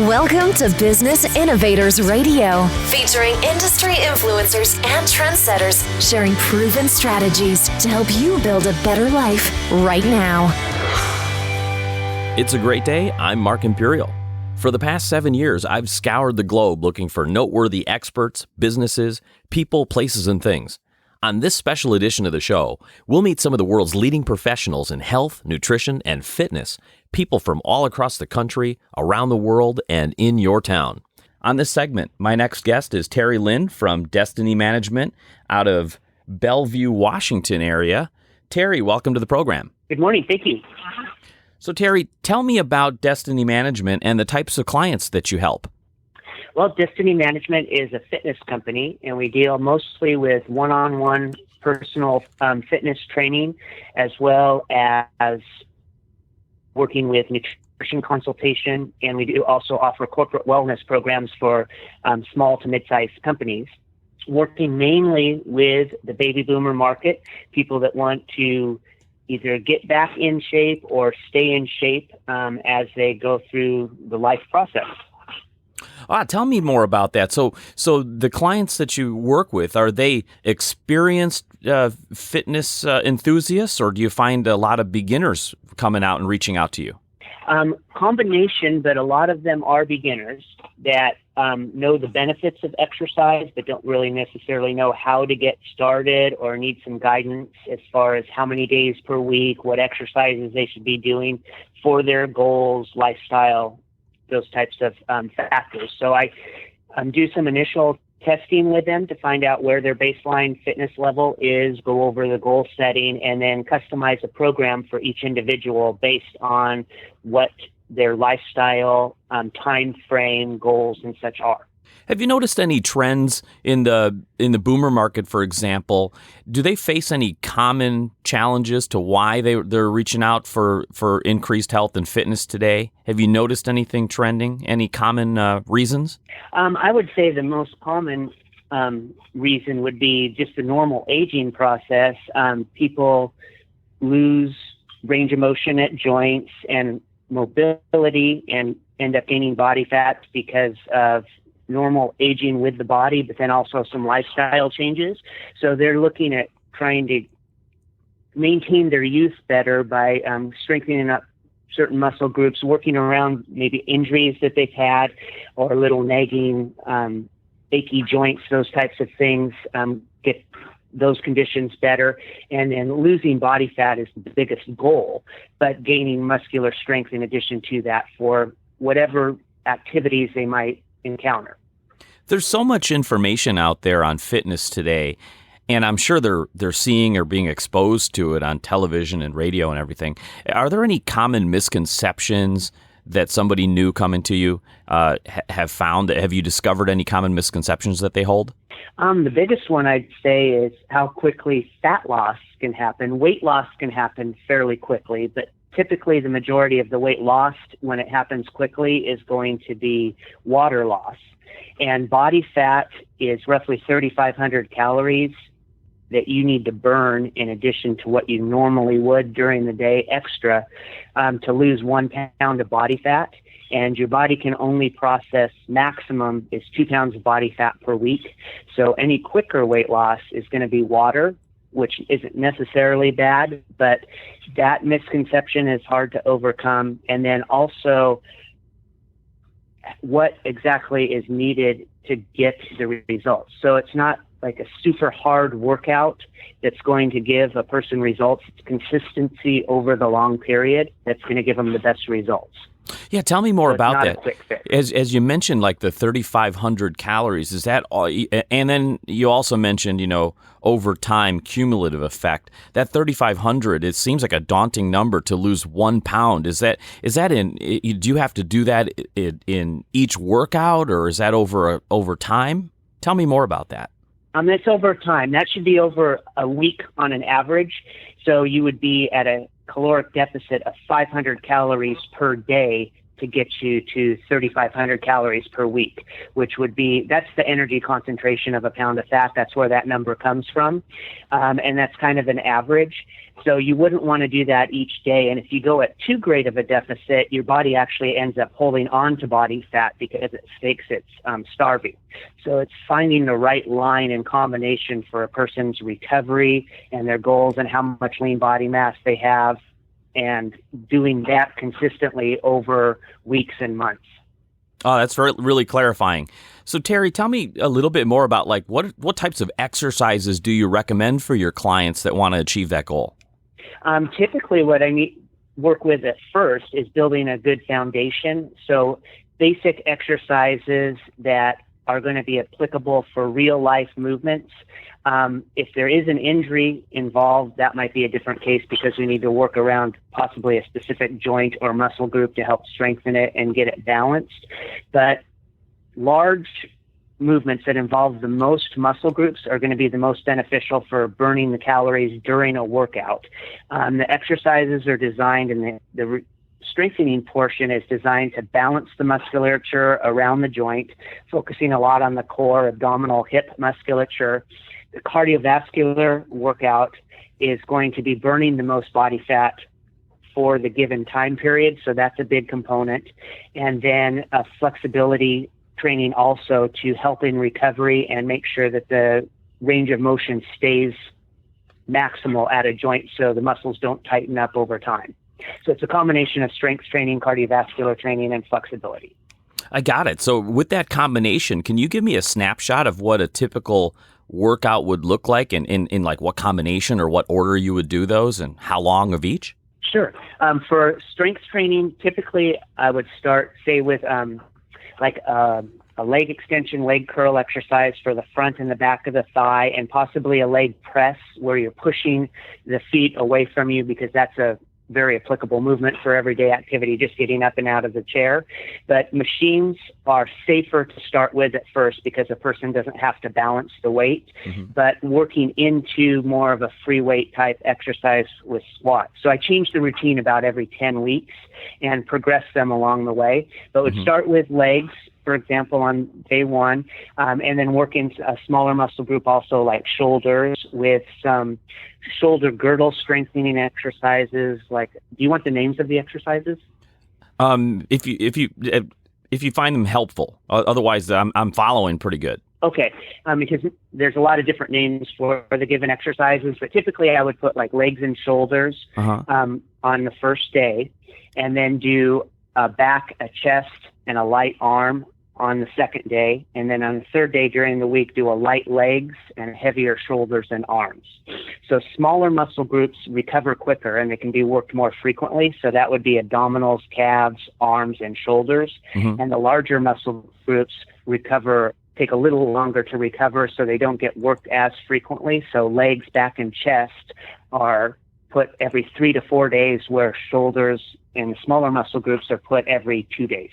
Welcome to Business Innovators Radio, featuring industry influencers and trendsetters sharing proven strategies to help you build a better life right now. It's a great day. I'm Mark Imperial. For the past 7 years, I've scoured the globe looking for noteworthy experts, businesses, people, places, and things. On this special edition of the show, we'll meet some of the world's leading professionals in health, nutrition, and fitness, people from all across the country, around the world, and in your town. On this segment, my next guest is Terry Linde from Destiny Management out of Bellevue, Washington area. Terry, welcome to the program. Good morning. Thank you. So Terry, tell me about Destiny Management and the types of clients that you help. Well, Destiny Management is a fitness company, and we deal mostly with one-on-one personal fitness training, as well as working with nutrition consultation, and we do also offer corporate wellness programs for small to mid-sized companies, working mainly with the baby boomer market, people that want to either get back in shape or stay in shape as they go through the life process. Tell me more about that. So the clients that you work with, are they experienced fitness enthusiasts, or do you find a lot of beginners coming out and reaching out to you? Combination, but a lot of them are beginners that know the benefits of exercise, but don't really necessarily know how to get started or need some guidance as far as how many days per week, what exercises they should be doing for their goals, lifestyle, those types of factors. So I do some initial testing with them to find out where their baseline fitness level is, go over the goal setting, and then customize a program for each individual based on what their lifestyle, time frame, goals, and such are. Have you noticed any trends in the boomer market, for example? Do they face any common challenges to why they're reaching out for increased health and fitness today? Have you noticed anything trending? Any common reasons? I would say the most common reason would be just the normal aging process. People lose range of motion at joints and mobility and end up gaining body fat because of normal aging with the body, but then also some lifestyle changes. So they're looking at trying to maintain their youth better by strengthening up certain muscle groups, working around maybe injuries that they've had or little nagging, achy joints, those types of things, get those conditions better. And then losing body fat is the biggest goal, but gaining muscular strength in addition to that for whatever activities they might encounter. There's so much information out there on fitness today, and I'm sure they're seeing or being exposed to it on television and radio and everything. Are there any common misconceptions that somebody new coming to you have found? Have you discovered any common misconceptions that they hold? The biggest one I'd say is how quickly fat loss can happen. Weight loss can happen fairly quickly, but typically the majority of the weight lost when it happens quickly is going to be water loss. And body fat is roughly 3,500 calories that you need to burn in addition to what you normally would during the day extra to lose 1 pound of body fat. And your body can only process maximum is 2 pounds of body fat per week. So any quicker weight loss is going to be water, which isn't necessarily bad, but that misconception is hard to overcome. And then also what exactly is needed to get the results. So it's not like a super hard workout that's going to give a person results. It's consistency over the long period that's going to give them the best results. Yeah, tell me more about that. It's not a quick fix. As you mentioned, like the 3,500 calories, is that all? And then you also mentioned, over time, cumulative effect. That 3,500, it seems like a daunting number to lose 1 pound. Is that do you have to do that in each workout, or is that over time? Tell me more about that. It's over time. That should be over a week on an average. So you would be at a caloric deficit of 500 calories per day to get you to 3,500 calories per week, which would be, that's the energy concentration of a pound of fat. That's where that number comes from. And that's kind of an average. So you wouldn't want to do that each day. And if you go at too great of a deficit, your body actually ends up holding on to body fat because it thinks it's starving. So it's finding the right line and combination for a person's recovery and their goals and how much lean body mass they have, and doing that consistently over weeks and months. Oh, that's really clarifying. So Terry, tell me a little bit more about like what types of exercises do you recommend for your clients that want to achieve that goal? Typically what I work with at first is building a good foundation. So basic exercises that are going to be applicable for real life movements. If there is an injury involved, that might be a different case because we need to work around possibly a specific joint or muscle group to help strengthen it and get it balanced. But large movements that involve the most muscle groups are going to be the most beneficial for burning the calories during a workout. The exercises are designed, and the strengthening portion is designed to balance the musculature around the joint, focusing a lot on the core, abdominal, hip musculature. The cardiovascular workout is going to be burning the most body fat for the given time period, so that's a big component. And then a flexibility training also to help in recovery and make sure that the range of motion stays maximal at a joint so the muscles don't tighten up over time. So it's a combination of strength training, cardiovascular training, and flexibility. I got it. So with that combination, can you give me a snapshot of what a typical workout would look like and in like what combination or what order you would do those and how long of each? Sure. For strength training, typically I would start, say, with a leg extension, leg curl exercise for the front and the back of the thigh, and possibly a leg press where you're pushing the feet away from you, because that's a very applicable movement for everyday activity, just getting up and out of the chair. But machines are safer to start with at first because a person doesn't have to balance the weight, but working into more of a free weight type exercise with squats. So I change the routine about every 10 weeks and progress them along the way. But would start with legs, for example, on day one, and then work into a smaller muscle group also like shoulders with some shoulder girdle strengthening exercises. Like, do you want the names of the exercises? If you find them helpful, otherwise I'm following pretty good. Okay, because there's a lot of different names for the given exercises, but typically I would put like legs and shoulders on the first day, and then do a back, a chest, and a light arm on the second day, and then on the third day during the week do a light legs and heavier shoulders and arms. So smaller muscle groups recover quicker and they can be worked more frequently, so that would be abdominals, calves, arms, and shoulders. And the larger muscle groups take a little longer to recover, so they don't get worked as frequently. So legs, back, and chest are put every 3 to 4 days, where shoulders and smaller muscle groups are put every 2 days.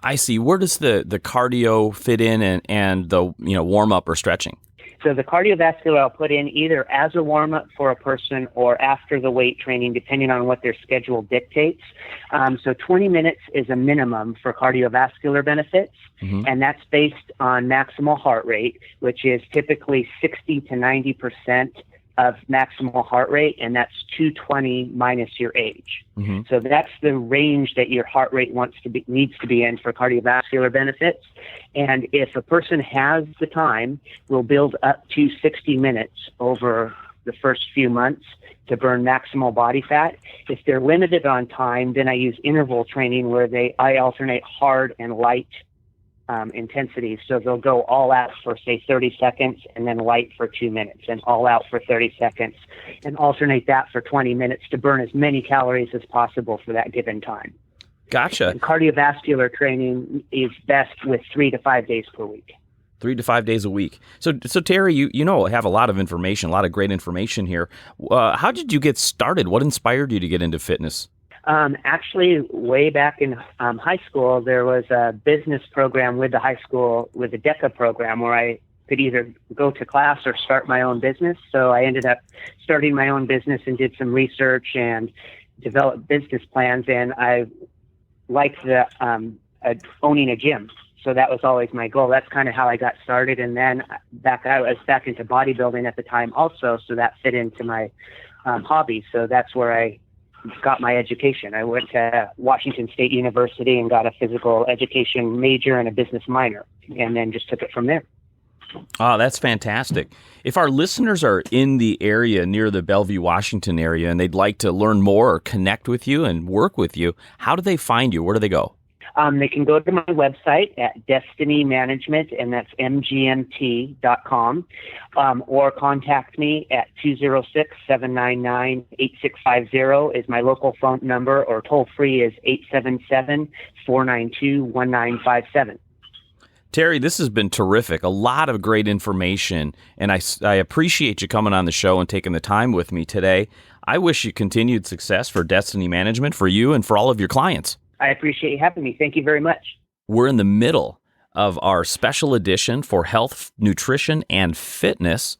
I see. Where does the cardio fit in and the warm up or stretching? So the cardiovascular I'll put in either as a warm up for a person or after the weight training, depending on what their schedule dictates. So 20 minutes is a minimum for cardiovascular benefits, and that's based on maximal heart rate, which is typically 60 to 90% of maximal heart rate, and that's 220 minus your age. So that's the range that your heart rate needs to be in for cardiovascular benefits. And if a person has the time, we'll build up to 60 minutes over the first few months to burn maximal body fat. If they're limited on time, then I use interval training where I alternate hard and light intensity. So they'll go all out for, say, 30 seconds and then light for 2 minutes, and all out for 30 seconds, and alternate that for 20 minutes to burn as many calories as possible for that given time. Gotcha. And cardiovascular training is best with 3 to 5 days per week. 3 to 5 days a week. So Terry, you have a lot of information, a lot of great information here. How did you get started? What inspired you to get into fitness? Actually, way back in high school, there was a business program with the high school, with the DECA program, where I could either go to class or start my own business. So I ended up starting my own business and did some research and developed business plans. And I liked owning a gym. So that was always my goal. That's kind of how I got started. And then I was back into bodybuilding at the time also. So that fit into my hobby. So that's where I got my education. I went to Washington State University and got a physical education major and a business minor, and then just took it from there. Oh, that's fantastic. If our listeners are in the area near the Bellevue, Washington area, and they'd like to learn more or connect with you and work with you, how do they find you? Where do they go? They can go to my website at Destiny Management, and that's mgmt.com, or contact me at 206-799-8650 is my local phone number, or toll free is 877-492-1957. Terry, this has been terrific. A lot of great information, and I appreciate you coming on the show and taking the time with me today. I wish you continued success for Destiny Management, for you and for all of your clients. I appreciate you having me. Thank you very much. We're in the middle of our special edition for health, nutrition, and fitness,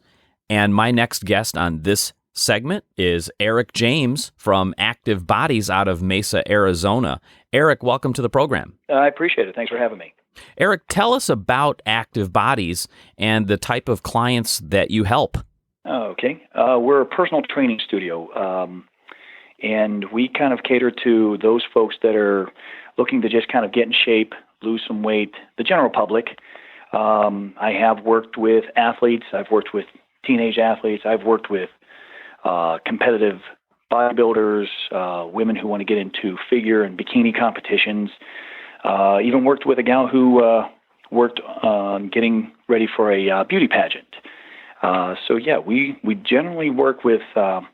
and my next guest on this segment is Erik James from Active Bodies out of Mesa, Arizona. Erik, welcome to the program. I appreciate it. Thanks for having me. Erik, tell us about Active Bodies and the type of clients that you help. Okay. We're a personal training studio, and we kind of cater to those folks that are looking to just kind of get in shape, lose some weight, the general public. I have worked with athletes. I've worked with teenage athletes. I've worked with competitive bodybuilders, women who want to get into figure and bikini competitions. Even worked with a gal who worked on getting ready for a beauty pageant. We generally work with the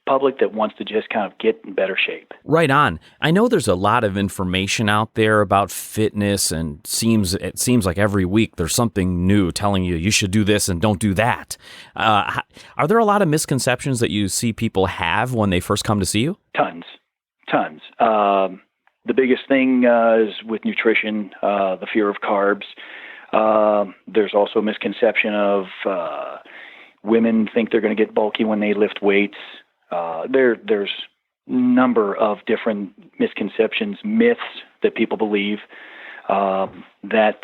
public that wants to just kind of get in better shape. Right on. I know there's a lot of information out there about fitness, and it seems like every week there's something new telling you should do this and don't do that. Are there a lot of misconceptions that you see people have when they first come to see you? Tons. The biggest thing is with nutrition, the fear of carbs. There's also a misconception of women think they're going to get bulky when they lift weights. There's a number of different misconceptions, myths that people believe that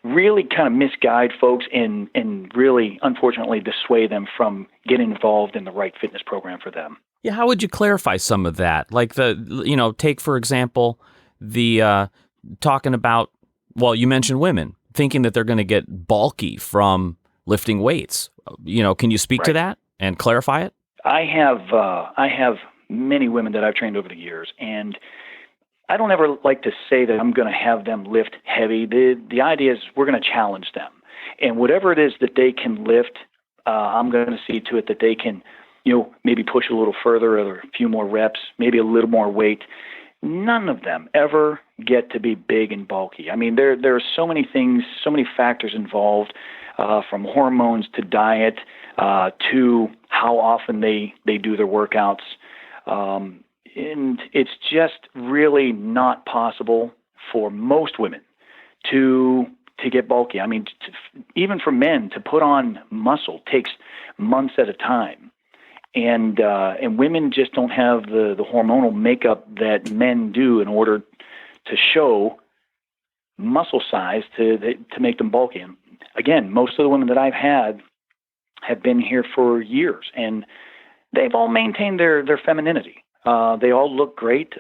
really kind of misguide folks and really, unfortunately, dissuade them from getting involved in the right fitness program for them. Yeah, how would you clarify some of that? Like take, for example, the talking about, well, you mentioned women thinking that they're going to get bulky from lifting weights. Can you speak to that and clarify it? I have many women that I've trained over the years, and I don't ever like to say that I'm going to have them lift heavy. The idea is we're going to challenge them, and whatever it is that they can lift, I'm going to see to it that they can, maybe push a little further or a few more reps, maybe a little more weight. None of them ever get to be big and bulky. I mean, there are so many things, so many factors involved, from hormones to diet to how often they do their workouts. And it's just really not possible for most women to get bulky. I mean, even for men to put on muscle takes months at a time. And women just don't have the hormonal makeup that men do in order to show muscle size to make them bulky. And again, most of the women that I've had have been here for years, and they've all maintained their femininity. They all look great.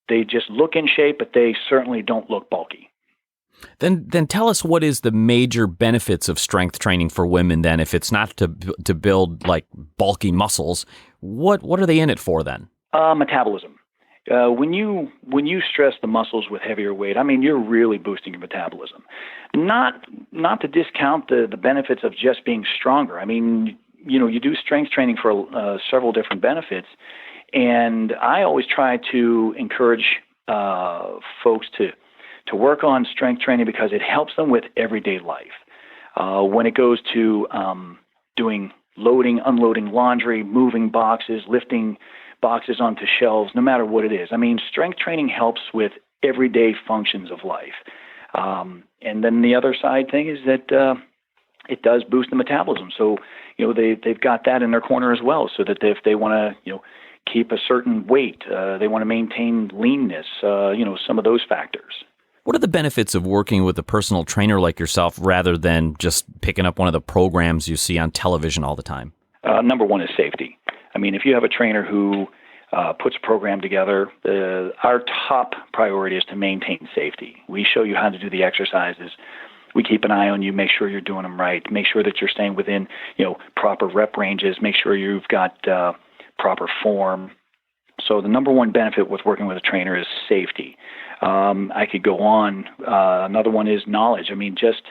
They just look in shape, but they certainly don't look bulky. Then tell us, what is the major benefits of strength training for women then? If it's not to build like bulky muscles, what are they in it for then? Metabolism. When you stress the muscles with heavier weight, I mean, you're really boosting your metabolism. Not to discount the benefits of just being stronger. I mean, you do strength training for several different benefits, and I always try to encourage folks to work on strength training because it helps them with everyday life. When it goes to doing loading, unloading laundry, moving boxes, lifting boxes onto shelves, no matter what it is. I mean, strength training helps with everyday functions of life. And then the other side thing is that it does boost the metabolism. So, they've got that in their corner as well, so that if they want to, keep a certain weight. They want to maintain leanness, some of those factors. What are the benefits of working with a personal trainer like yourself rather than just picking up one of the programs you see on television all the time? Number one is safety. I mean, if you have a trainer who puts a program together, our top priority is to maintain safety. We show you how to do the exercises. We keep an eye on you, make sure you're doing them right, make sure that you're staying within, proper rep ranges, make sure you've got proper form. So the number one benefit with working with a trainer is safety. I could go on. Another one is knowledge. I mean, just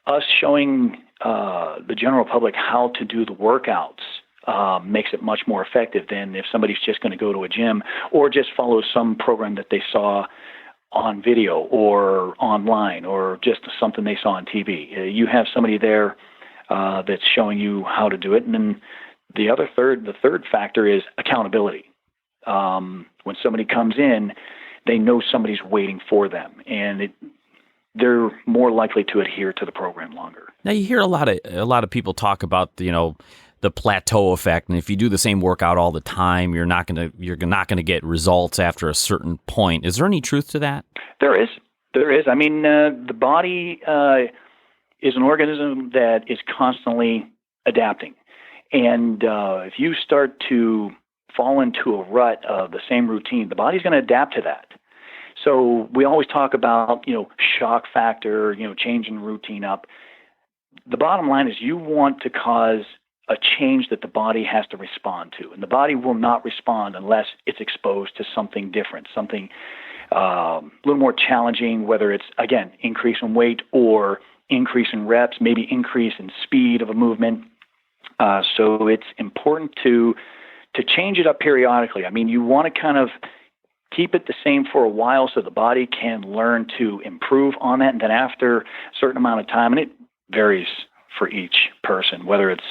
us showing the general public how to do the workouts makes it much more effective than if somebody's just going to go to a gym or just follow some program that they saw on video or online or just something they saw on TV. You have somebody there that's showing you how to do it. And then the third factor is accountability. When somebody comes in, they know somebody's waiting for them, and they're more likely to adhere to the program longer. Now you hear a lot of people talk about the plateau effect, and if you do the same workout all the time, you're not gonna get results after a certain point. Is there any truth to that? There is. I mean, the body is an organism that is constantly adapting, and if you start to fall into a rut of the same routine, the body's going to adapt to that. So we always talk about, shock factor, changing routine up. The bottom line is you want to cause a change that the body has to respond to. And the body will not respond unless it's exposed to something different, something a little more challenging, whether it's, again, increase in weight or increase in reps, maybe increase in speed of a movement. So it's important to change it up periodically. I mean, you want to kind of keep it the same for a while so the body can learn to improve on that. And then after a certain amount of time, and it varies for each person, whether it's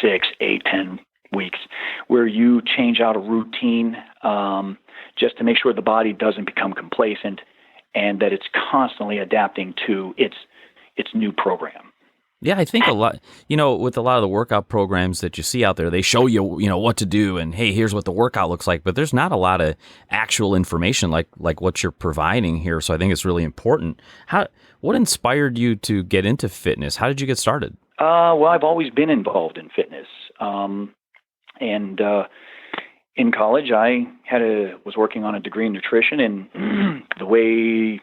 6, 8, 10 weeks, where you change out a routine just to make sure the body doesn't become complacent and that it's constantly adapting to its new program. Yeah, I think a lot, with a lot of the workout programs that you see out there, they show you, what to do and, hey, here's what the workout looks like. But there's not a lot of actual information like what you're providing here. So I think it's really important. What inspired you to get into fitness? How did you get started? Well, I've always been involved in fitness. And in college, I was working on a degree in nutrition, and the way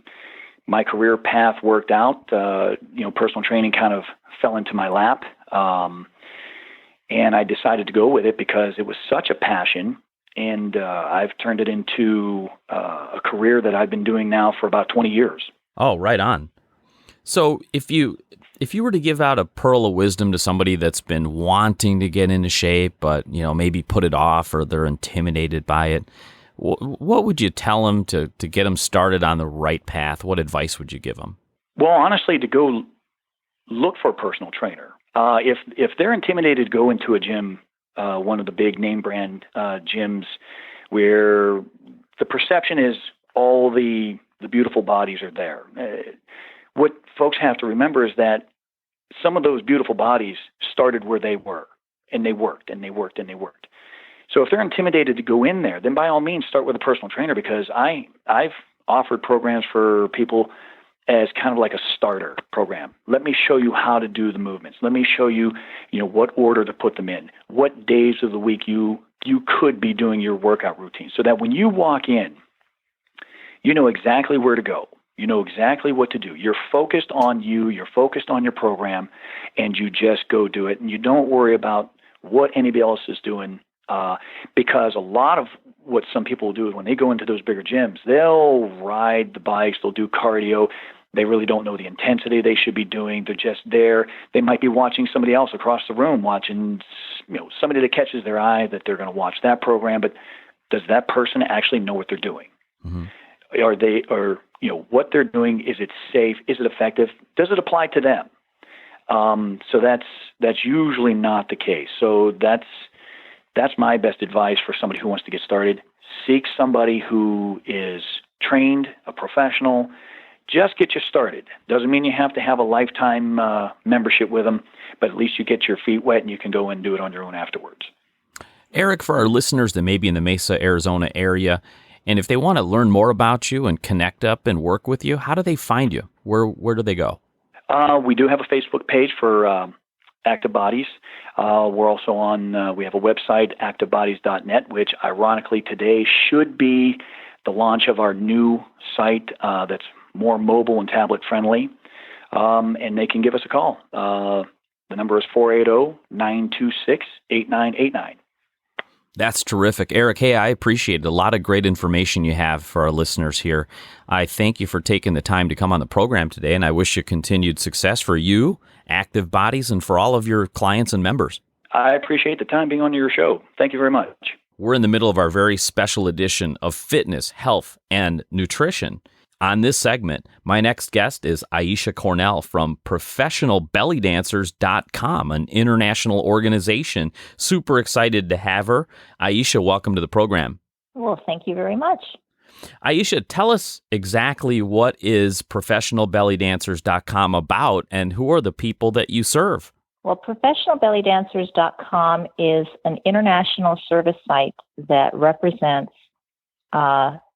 my career path worked out, personal training kind of fell into my lap. And I decided to go with it because it was such a passion. And I've turned it into a career that I've been doing now for about 20 years. Oh, right on. So if you were to give out a pearl of wisdom to somebody that's been wanting to get into shape, but, maybe put it off or they're intimidated by it, what would you tell them to get them started on the right path? What advice would you give them? Well, honestly, to go look for a personal trainer. If they're intimidated, go into a gym, one of the big name brand gyms, where the perception is all the beautiful bodies are there. What folks have to remember is that some of those beautiful bodies started where they were, and they worked, and they worked, and they worked. So if they're intimidated to go in there, then by all means start with a personal trainer, because I've offered programs for people as kind of like a starter program. Let me show you how to do the movements. Let me show you, what order to put them in, what days of the week you could be doing your workout routine, so that when you walk in, you know exactly where to go. You know exactly what to do. You're focused on you. You're focused on your program, and you just go do it. And you don't worry about what anybody else is doing, because a lot of what some people will do is when they go into those bigger gyms, they'll ride the bikes, they'll do cardio. They really don't know the intensity they should be doing. They're just there. They might be watching somebody else across the room, watching somebody that catches their eye that they're going to watch that program. But does that person actually know what they're doing? Mm-hmm. What they're doing, is it safe? Is it effective? Does it apply to them? So that's usually not the case. So that's my best advice for somebody who wants to get started. Seek somebody who is trained, a professional. Just get you started. Doesn't mean you have to have a lifetime membership with them, but at least you get your feet wet and you can go and do it on your own afterwards. Erik, for our listeners that may be in the Mesa, Arizona area, and if they want to learn more about you and connect up and work with you, how do they find you? Where do they go? We do have a Facebook page for Active Bodies. We're also on, we have a website, activebodies.net, which ironically today should be the launch of our new site that's more mobile and tablet friendly. And they can give us a call. The number is 480-926-8989. That's terrific. Erik, hey, I appreciate it. A lot of great information you have for our listeners here. I thank you for taking the time to come on the program today, and I wish you continued success for you, Active Bodies, and for all of your clients and members. I appreciate the time being on your show. Thank you very much. We're in the middle of our very special edition of fitness, health, and nutrition. On this segment, my next guest is Aisha Cornell from ProfessionalBellyDancers.com, an international organization. Super excited to have her. Aisha, welcome to the program. Well, thank you very much. Aisha, tell us exactly what is ProfessionalBellyDancers.com about and who are the people that you serve? Well, ProfessionalBellyDancers.com is an international service site that represents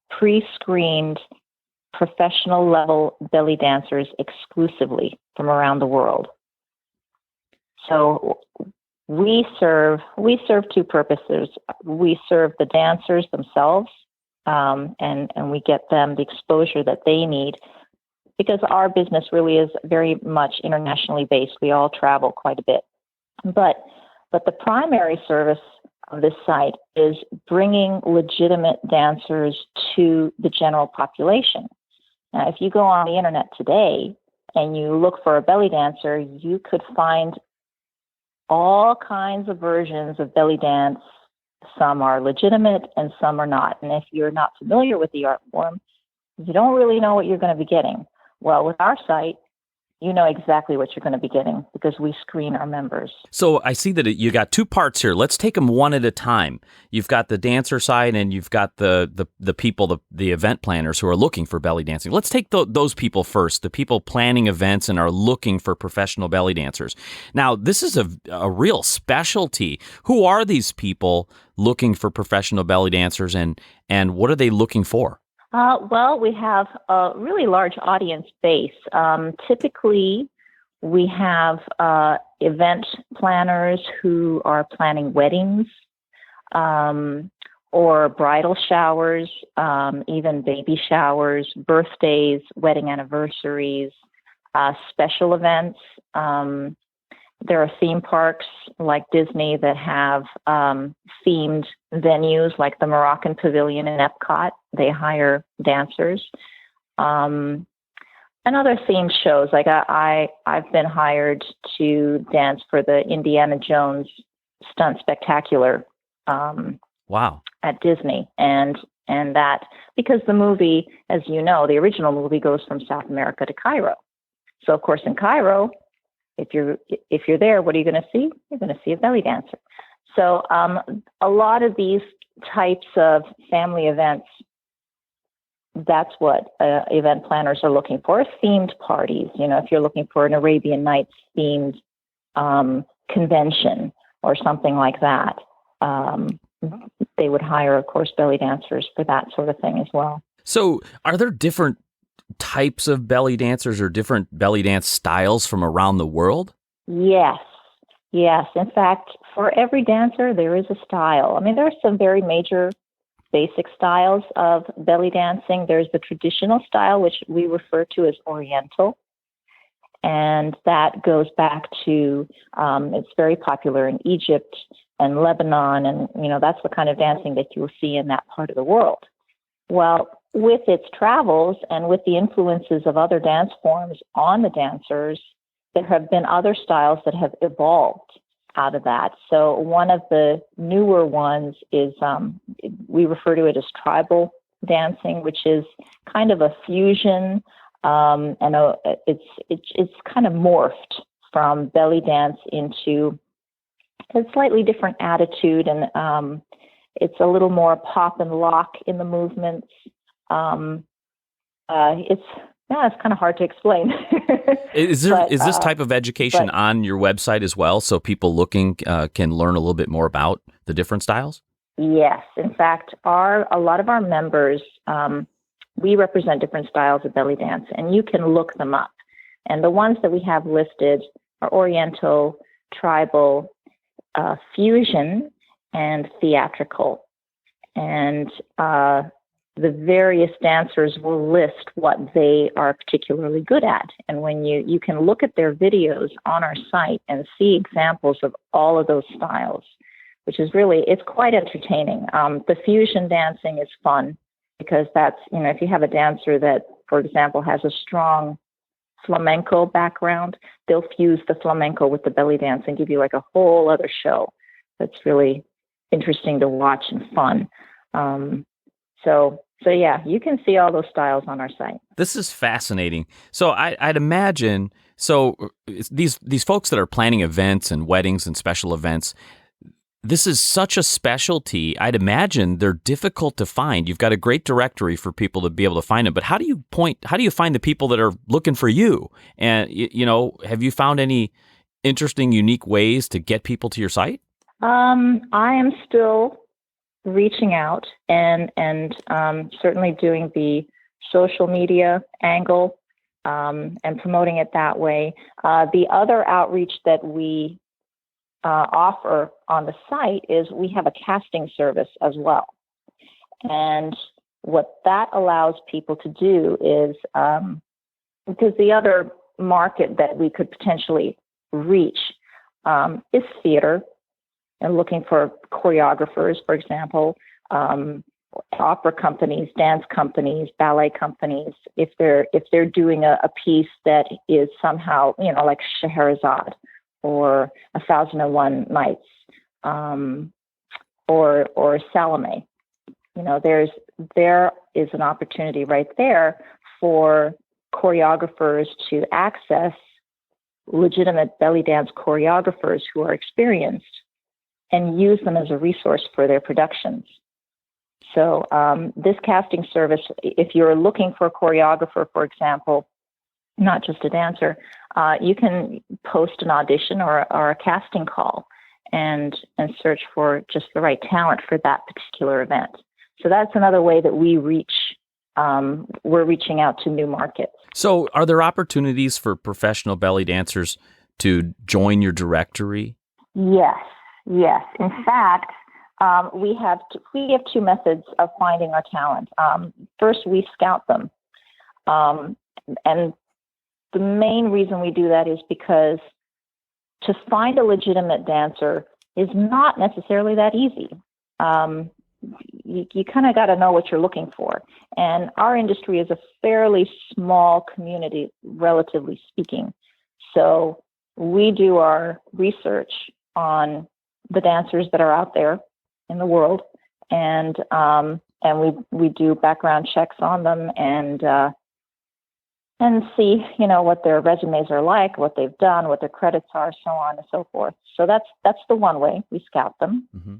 pre-screened professional level belly dancers exclusively from around the world. So we serve two purposes. We serve the dancers themselves, and we get them the exposure that they need, because our business really is very much internationally based. We all travel quite a bit. But the primary service of this site is bringing legitimate dancers to the general population. Now, if you go on the internet today and you look for a belly dancer, you could find all kinds of versions of belly dance. Some are legitimate and some are not. And if you're not familiar with the art form, you don't really know what you're going to be getting. Well, with our site, you know exactly what you're going to be getting because we screen our members. So I see that you got two parts here. Let's take them one at a time. You've got the dancer side and you've got the people, the event planners who are looking for belly dancing. Let's take those people first, the people planning events and are looking for professional belly dancers. Now, this is a real specialty. Who are these people looking for professional belly dancers and what are they looking for? Well, we have a really large audience base. Typically, we have event planners who are planning weddings or bridal showers, even baby showers, birthdays, wedding anniversaries, special events. There are theme parks like Disney that have themed venues like the Moroccan Pavilion in Epcot. They hire dancers. And other themed shows. Like I've been hired to dance for the Indiana Jones Stunt Spectacular Wow. at Disney. And that, because the movie, as you know, the original movie goes from South America to Cairo. So, of course, in Cairo, if you're there, what are you going to see? You're going to see a belly dancer. So a lot of these types of family events, that's what event planners are looking for. Themed parties, if you're looking for an Arabian Nights themed convention or something like that, they would hire, of course, belly dancers for that sort of thing as well. So are there different types of belly dancers or different belly dance styles from around the world? Yes. In fact, for every dancer, there is a style. I mean, there are some very major basic styles of belly dancing. There's the traditional style, which we refer to as Oriental. And that goes back to, it's very popular in Egypt and Lebanon. And, that's the kind of dancing that you'll see in that part of the world. Well, with its travels and with the influences of other dance forms on the dancers, there have been other styles that have evolved out of that. So one of the newer ones is, we refer to it as tribal dancing, which is kind of a fusion, and it's kind of morphed from belly dance into a slightly different attitude, and it's a little more pop and lock in the movements. It's kind of hard to explain. Is this type of education on your website as well, so people looking can learn a little bit more about the different styles? Yes. In fact, a lot of our members, we represent different styles of belly dance, and you can look them up. And the ones that we have listed are Oriental, Tribal, Fusion, and Theatrical. And the various dancers will list what they are particularly good at. And when you can look at their videos on our site and see examples of all of those styles, which is it's quite entertaining. The fusion dancing is fun because that's, if you have a dancer that, for example, has a strong flamenco background, they'll fuse the flamenco with the belly dance and give you like a whole other show that's really interesting to watch and fun. So yeah, you can see all those styles on our site. This is fascinating. So I'd imagine, these folks that are planning events and weddings and special events, this is such a specialty. I'd imagine they're difficult to find. You've got a great directory for people to be able to find them, but how do you find the people that are looking for you? And, have you found any interesting, unique ways to get people to your site? I am still reaching out and certainly doing the social media angle and promoting it that way. The other outreach that we offer on the site is we have a casting service as well. And what that allows people to do is, because the other market that we could potentially reach is theater, and looking for choreographers, for example, opera companies, dance companies, ballet companies. If they're doing a piece that is somehow, like Scheherazade or 1001 Nights, or Salome, there is an opportunity right there for choreographers to access legitimate belly dance choreographers who are experienced and use them as a resource for their productions. So this casting service, if you're looking for a choreographer, for example, not just a dancer, you can post an audition or a casting call and search for just the right talent for that particular event. So that's another way that we're reaching out to new markets. So are there opportunities for professional belly dancers to join your directory? Yes. In fact, we have two methods of finding our talent. First, we scout them. And the main reason we do that is because to find a legitimate dancer is not necessarily that easy. You kind of got to know what you're looking for. And our industry is a fairly small community, relatively speaking. So we do our research on the dancers that are out there in the world, and we do background checks on them and see, what their resumes are like, what they've done, what their credits are, so on and so forth. So that's the one way we scout them. Mm-hmm.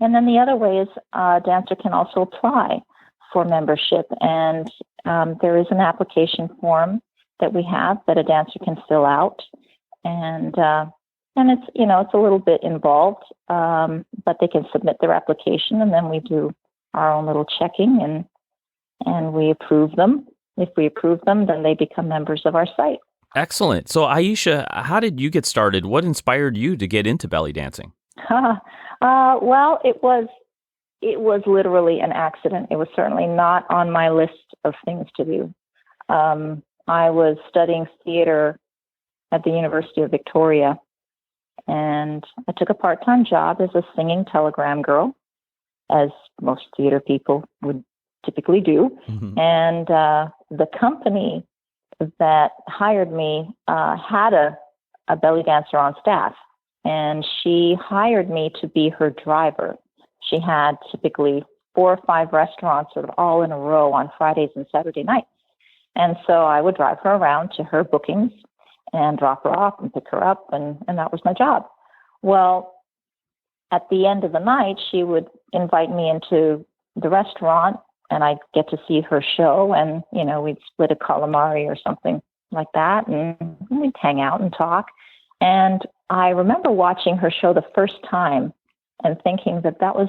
And then the other way is a dancer can also apply for membership, and there is an application form that we have that a dancer can fill out, and it's it's a little bit involved, but they can submit their application, and then we do our own little checking and we approve them. If we approve them, then they become members of our site. Excellent. So Aisha, how did you get started? What inspired you to get into belly dancing? Well, it was literally an accident. It was certainly not on my list of things to do. I was studying theater at the University of Victoria, and I took a part-time job as a singing telegram girl, as most theater people would typically do. Mm-hmm. And the company that hired me had a belly dancer on staff, and she hired me to be her driver. She had typically 4 or 5 restaurants sort of all in a row on Fridays and Saturday nights. And so I would drive her around to her bookings and drop her off and pick her up, and that was my job. Well, at the end of the night, she would invite me into the restaurant, and I'd get to see her show, and, we'd split a calamari or something like that, and we'd hang out and talk. And I remember watching her show the first time, and thinking that was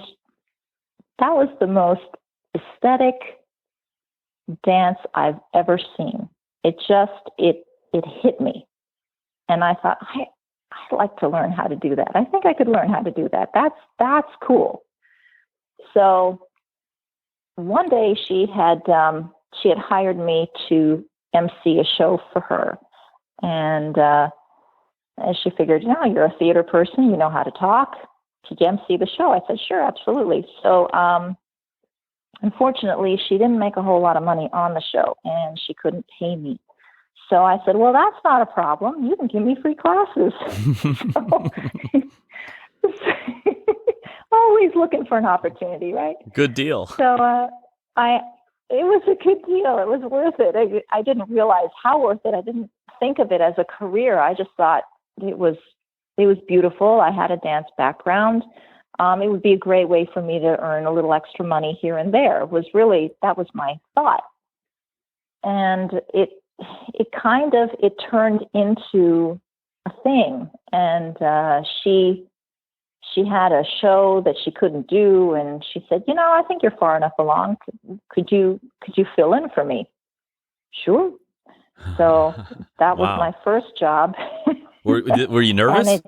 the most aesthetic dance I've ever seen. It hit me. And I thought, I'd like to learn how to do that. I think I could learn how to do that. That's cool. So one day she had hired me to MC a show for her. And she figured, you're a theater person, you know how to talk. Could you MC the show? I said, sure, absolutely. So unfortunately, she didn't make a whole lot of money on the show, and she couldn't pay me. So I said, well, that's not a problem. You can give me free classes. Always looking for an opportunity, right? Good deal. So it was a good deal. It was worth it. I didn't realize how worth it. I didn't think of it as a career. I just thought it was beautiful. I had a dance background. It would be a great way for me to earn a little extra money here and there. That was my thought. And it turned into a thing. And she had a show that she couldn't do, and she said, I think you're far enough along. Could you fill in for me? Sure. So that was my first job. Were you nervous? And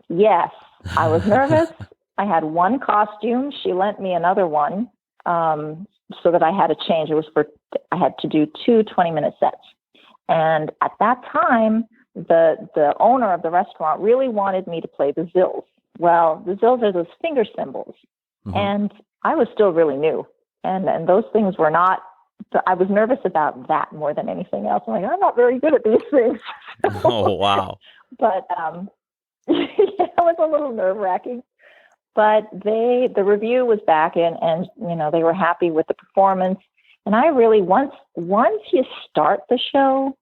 yes, I was nervous. I had one costume. She lent me another one, so that I had to change. I had to do 2 20-minute sets. And at that time, the owner of the restaurant really wanted me to play the zills. Well, the zills are those finger cymbals. Mm-hmm. And I was still really new. And those things were not, I was nervous about that more than anything else. I'm like, I'm not very good at these things. Oh, wow. But it was a little nerve-wracking. But the review was back in, and they were happy with the performance. And I really, once you start the show,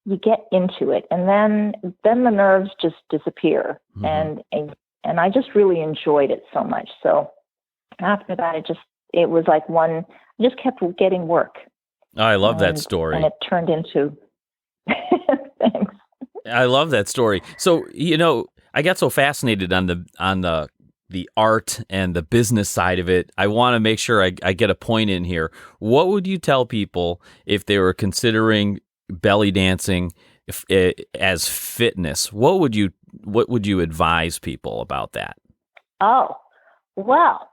you get into it, and then the nerves just disappear. Mm-hmm. And I just really enjoyed it so much. So after that, it was like I just kept getting work. Oh, I love that story. And it turned into thanks. I love that story. So, I got so fascinated on the art and the business side of it. I want to make sure I get a point in here. What would you tell people if they were considering belly dancing as fitness? What would you advise people about that? Oh, well,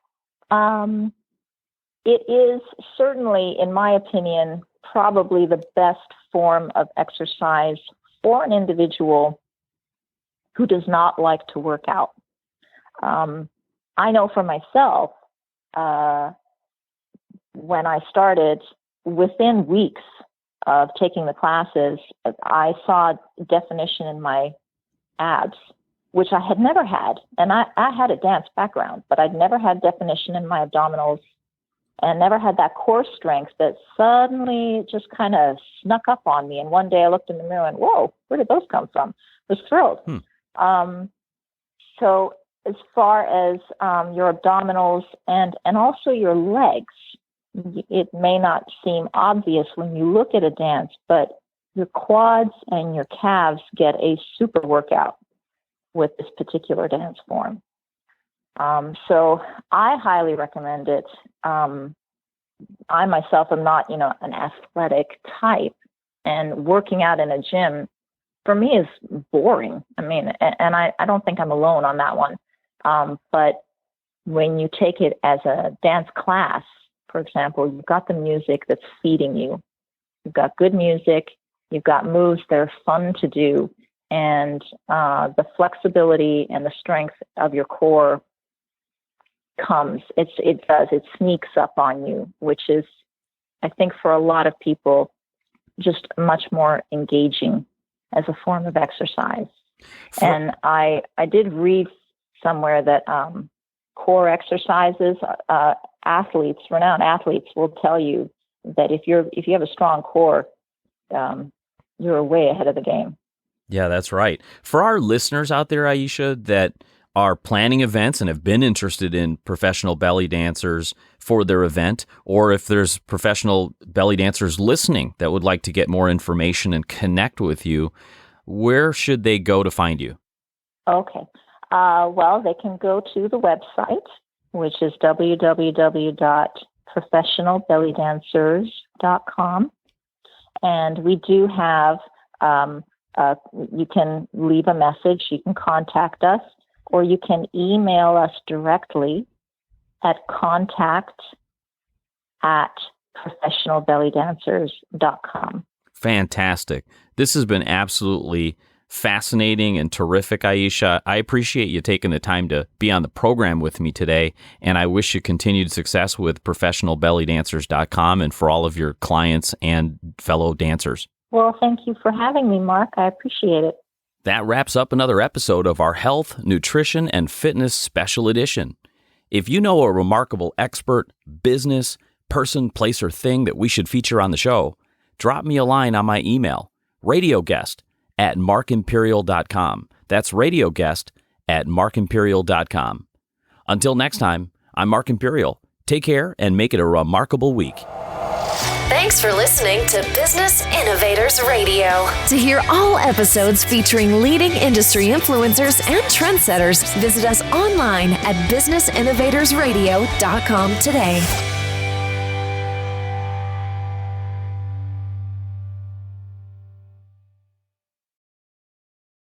it is certainly, in my opinion, probably the best form of exercise for an individual who does not like to work out. I know for myself, when I started, within weeks of taking the classes, I saw definition in my abs, which I had never had. And I had a dance background, but I'd never had definition in my abdominals and never had that core strength that suddenly just kind of snuck up on me. And one day I looked in the mirror and, whoa, where did those come from? I was thrilled. So as far as your abdominals and also your legs, it may not seem obvious when you look at a dance, but your quads and your calves get a super workout with this particular dance form. So I highly recommend it. I myself am not, an athletic type, and working out in a gym for me is boring. I mean, and I don't think I'm alone on that one. But when you take it as a dance class, for example, you've got the music that's feeding you. You've got good music. You've got moves that are fun to do. And the flexibility and the strength of your core comes. It sneaks up on you, which is, I think, for a lot of people, just much more engaging as a form of exercise. And I did read somewhere that core exercises, renowned athletes will tell you that if you have a strong core, you're way ahead of the game. Yeah, that's right. For our listeners out there, Aisha, that are planning events and have been interested in professional belly dancers for their event, or if there's professional belly dancers listening that would like to get more information and connect with you, where should they go to find you? Okay. Well, they can go to the website, which is www.professionalbellydancers.com. And we do have, you can leave a message, you can contact us, or you can email us directly at contact@professionalbellydancers.com. Fantastic. This has been absolutely fascinating and terrific, Aisha. I appreciate you taking the time to be on the program with me today, and I wish you continued success with professionalbellydancers.com and for all of your clients and fellow dancers. Well, thank you for having me, Mark. I appreciate it. That wraps up another episode of our Health, Nutrition, and Fitness Special Edition. If you know a remarkable expert, business, person, place, or thing that we should feature on the show, drop me a line on my email, radioguest@markimperial.com. That's radioguest@markimperial.com. Until next time, I'm Mark Imperial. Take care and make it a remarkable week. Thanks for listening to Business Innovators Radio. To hear all episodes featuring leading industry influencers and trendsetters, visit us online at businessinnovatorsradio.com today.